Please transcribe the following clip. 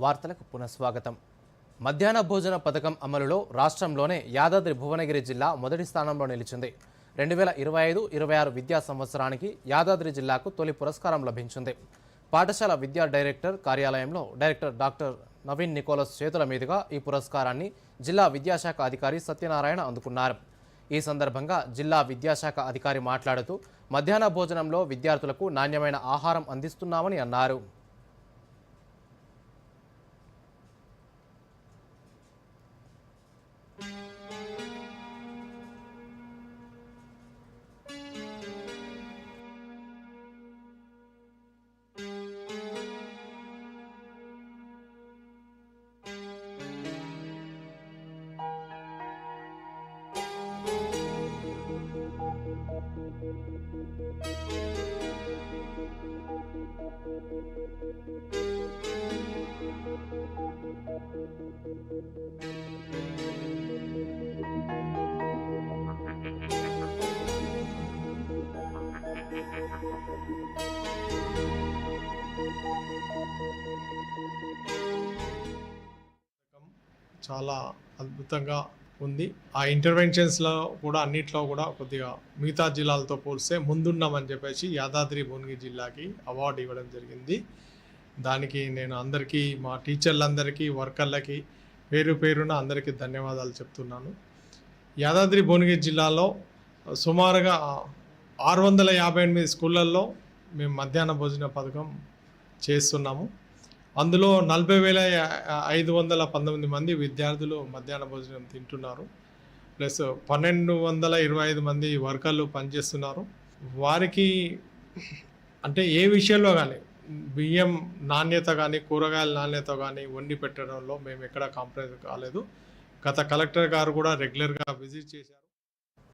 వార్తలకు పునఃస్వాగతం. మధ్యాహ్న భోజన పథకం అమలులో రాష్ట్రంలోనే యాదాద్రి భువనగిరి జిల్లా మొదటి స్థానంలో నిలిచింది. 2025-26 విద్యా సంవత్సరానికి యాదాద్రి జిల్లాకు తొలి పురస్కారం లభించింది. పాఠశాల విద్యా డైరెక్టర్ కార్యాలయంలో డైరెక్టర్ డాక్టర్ నవీన్ నికోలస్ చేతుల మీదుగా ఈ పురస్కారాన్ని జిల్లా విద్యాశాఖ అధికారి సత్యనారాయణ అందుకున్నారు. ఈ సందర్భంగా జిల్లా విద్యాశాఖ అధికారి మాట్లాడుతూ మధ్యాహ్న భోజనంలో విద్యార్థులకు నాణ్యమైన ఆహారం అందిస్తున్నామని అన్నారు. చాలా అద్భుతంగా ఉంది. ఆ ఇంటర్వెన్షన్స్లో కూడా అన్నిట్లో కూడా కొద్దిగా మిగతా జిల్లాలతో పోలిస్తే ముందున్నామని చెప్పేసి యాదాద్రి భువనగిరి జిల్లాకి అవార్డు ఇవ్వడం జరిగింది. దానికి నేను అందరికీ, మా టీచర్లందరికీ, వర్కర్లకి పేరున అందరికీ ధన్యవాదాలు చెప్తున్నాను. యాదాద్రి భువనగిరి జిల్లాలో సుమారుగా 658 స్కూళ్ళల్లో మేము మధ్యాహ్న భోజన పథకం చేస్తున్నాము. అందులో 40,519 మంది విద్యార్థులు మధ్యాహ్న భోజనం తింటున్నారు. ప్లస్ 1,225 మంది వర్కర్లు పనిచేస్తున్నారు. వారికి అంటే ఏ విషయంలో కానీ బియ్యం నాణ్యత కానీ, కూరగాయల నాణ్యత కానీ వండి పెట్టడంలో మేము ఎక్కడా కాంప్రమైజ్ కాలేదు. గత కలెక్టర్ గారు కూడా రెగ్యులర్గా విజిట్ చేశారు.